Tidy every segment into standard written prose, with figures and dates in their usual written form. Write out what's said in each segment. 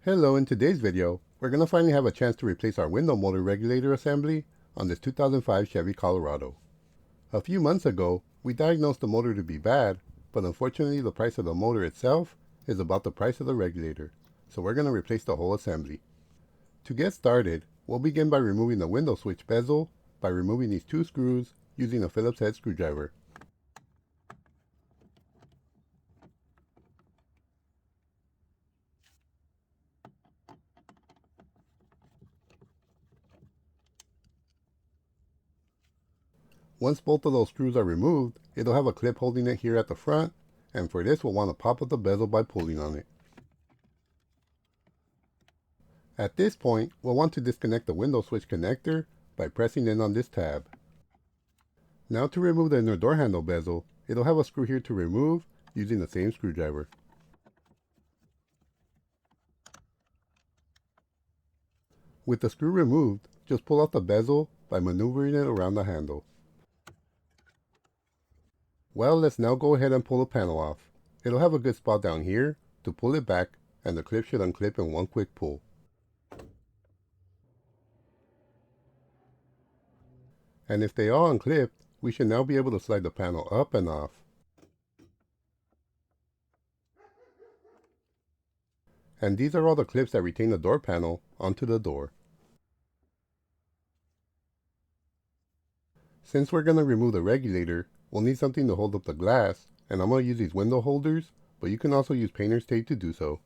Hello, in today's video, we're going to finally have a chance to replace our window motor regulator assembly on this 2005 Chevy Colorado. A few months ago, we diagnosed the motor to be bad, but unfortunately the price of the motor itself is about the price of the regulator, so we're going to replace the whole assembly. To get started, we'll begin by removing the window switch bezel by removing these two screws using a Phillips head screwdriver. Once both of those screws are removed, it'll have a clip holding it here at the front, and for this we'll want to pop up the bezel by pulling on it. At this point, we'll want to disconnect the window switch connector by pressing in on this tab. Now to remove the inner door handle bezel, it'll have a screw here to remove using the same screwdriver. With the screw removed, just pull out the bezel by maneuvering it around the handle. Well, let's now go ahead and pull the panel off. It'll have a good spot down here to pull it back, and the clip should unclip in one quick pull. And if they all unclipped, we should now be able to slide the panel up and off. And these are all the clips that retain the door panel onto the door. Since we're going to remove the regulator, we'll need something to hold up the glass, and I'm going to use these window holders, but you can also use painter's tape to do so.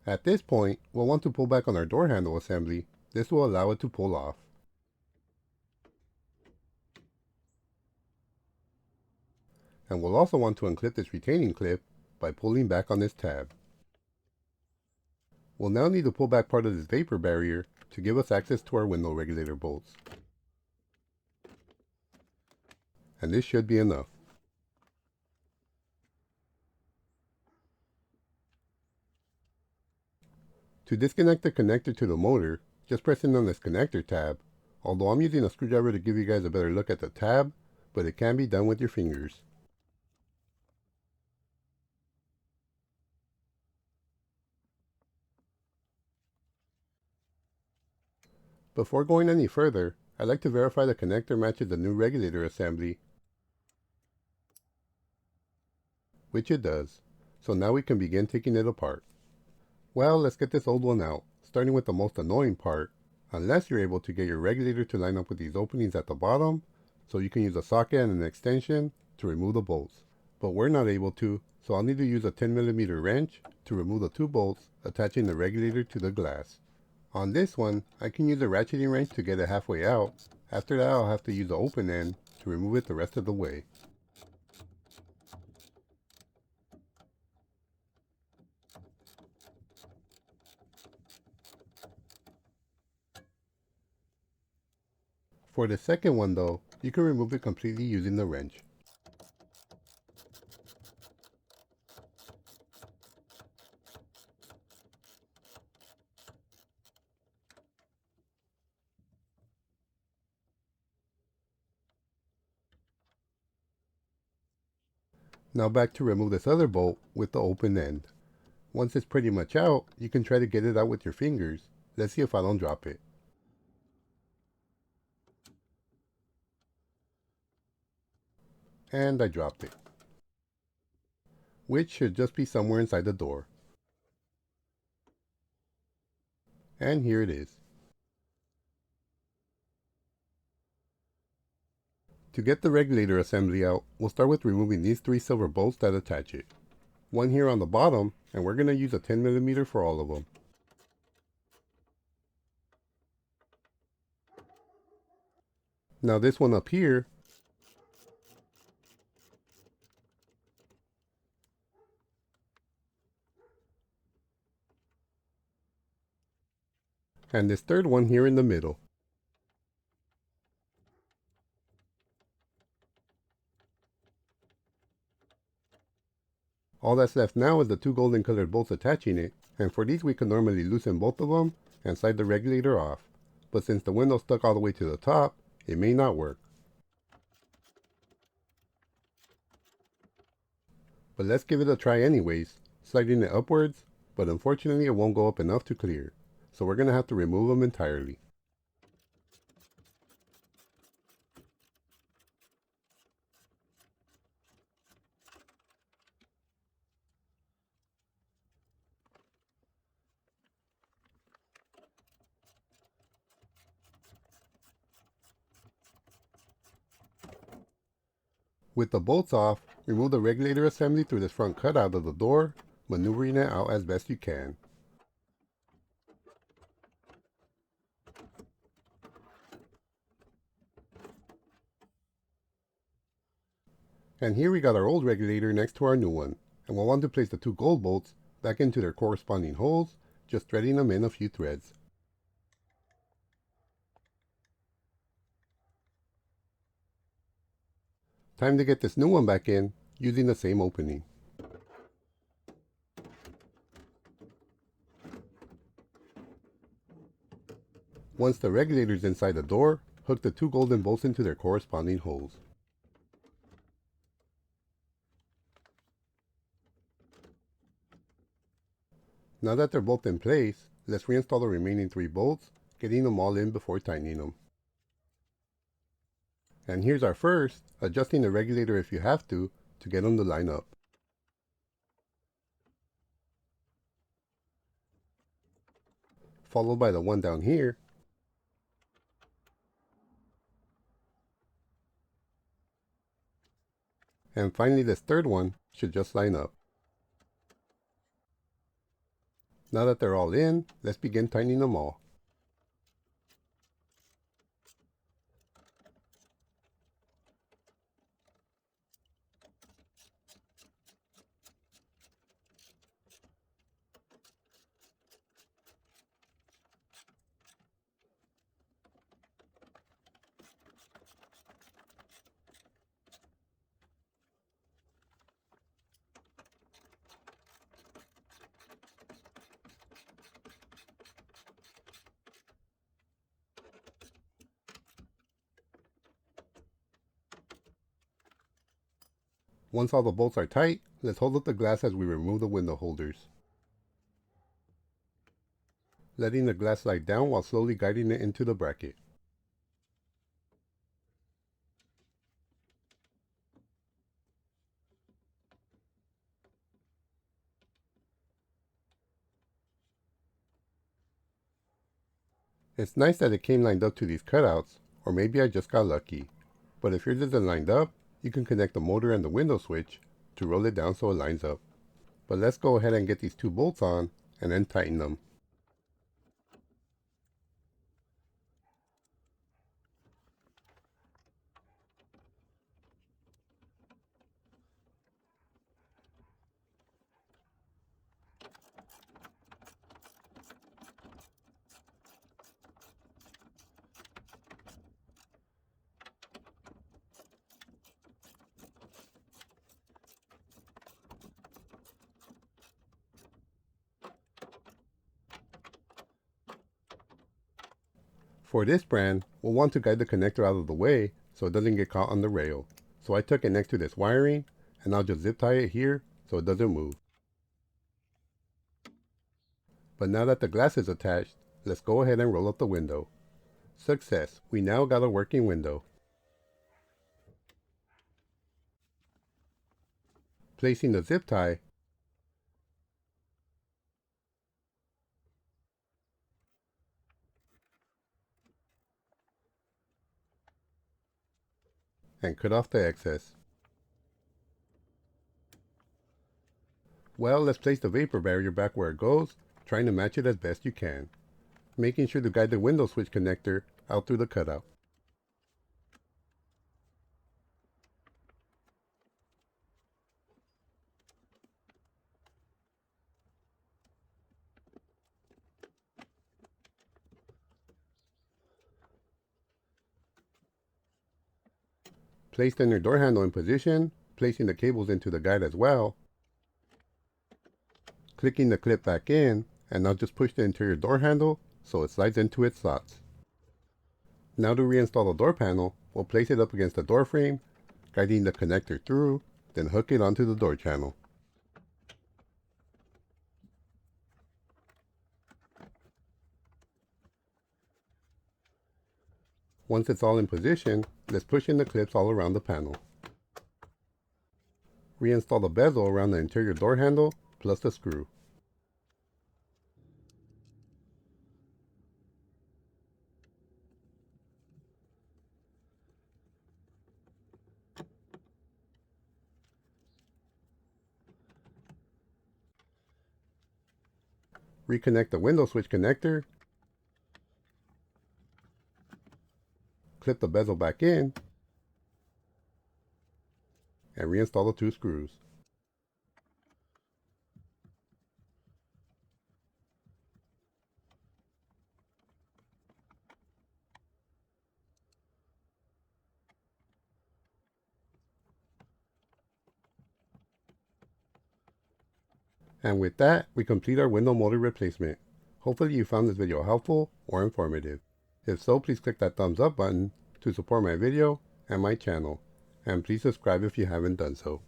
At this point, we'll want to pull back on our door handle assembly. This will allow it to pull off. And we'll also want to unclip this retaining clip by pulling back on this tab. We'll now need to pull back part of this vapor barrier to give us access to our window regulator bolts. And this should be enough. To disconnect the connector to the motor, just press in on this connector tab, although I'm using a screwdriver to give you guys a better look at the tab, but it can be done with your fingers. Before going any further, I'd like to verify the connector matches the new regulator assembly, which it does. So now we can begin taking it apart. Well, let's get this old one out, starting with the most annoying part, unless you're able to get your regulator to line up with these openings at the bottom, so you can use a socket and an extension to remove the bolts. But we're not able to, so I'll need to use a 10mm wrench to remove the two bolts attaching the regulator to the glass. On this one, I can use a ratcheting wrench to get it halfway out. After that, I'll have to use the open end to remove it the rest of the way. For the second one though, you can remove it completely using the wrench. Now back to remove this other bolt with the open end. Once it's pretty much out, you can try to get it out with your fingers. Let's see if I don't drop it. And I dropped it, which should just be somewhere inside the door. And here it is. To get the regulator assembly out, we'll start with removing these three silver bolts that attach it. One here on the bottom, and we're going to use a 10mm for all of them. Now this one up here, and this third one here in the middle. All that's left now is the two golden colored bolts attaching it, and for these we can normally loosen both of them and slide the regulator off. But since the window's stuck all the way to the top, it may not work. But let's give it a try anyways, sliding it upwards, but unfortunately it won't go up enough to clear, so we're going to have to remove them entirely. With the bolts off, remove the regulator assembly through this front cutout of the door, maneuvering it out as best you can. And here we got our old regulator next to our new one, and we'll want to place the two gold bolts back into their corresponding holes, just threading them in a few threads. Time to get this new one back in, using the same opening. Once the regulator is inside the door, hook the two golden bolts into their corresponding holes. Now that they're both in place, let's reinstall the remaining three bolts, getting them all in before tightening them. And here's our first, adjusting the regulator if you have to get them to line up. Followed by the one down here. And finally this third one should just line up. Now that they're all in, let's begin tightening them all. Once all the bolts are tight, let's hold up the glass as we remove the window holders. Letting the glass slide down while slowly guiding it into the bracket. It's nice that it came lined up to these cutouts, or maybe I just got lucky. But if yours isn't lined up, you can connect the motor and the window switch to roll it down so it lines up. But let's go ahead and get these two bolts on and then tighten them. For this brand, we'll want to guide the connector out of the way so it doesn't get caught on the rail. So I took it next to this wiring, and I'll just zip tie it here so it doesn't move. But now that the glass is attached, let's go ahead and roll up the window. Success! We now got a working window. Placing the zip tie, and cut off the excess. Well, let's place the vapor barrier back where it goes, trying to match it as best you can, making sure to guide the window switch connector out through the cutout. Place the inner door handle in position, placing the cables into the guide as well, clicking the clip back in, and now just push the interior door handle so it slides into its slots. Now to reinstall the door panel, we'll place it up against the door frame, guiding the connector through, then hook it onto the door channel. Once it's all in position, let's push in the clips all around the panel. Reinstall the bezel around the interior door handle, plus the screw. Reconnect the window switch connector, clip the bezel back in, and reinstall the 2 screws. And with that, we complete our window motor replacement. Hopefully you found this video helpful or informative. If so, please click that thumbs up button to support my video and my channel. And please subscribe if you haven't done so.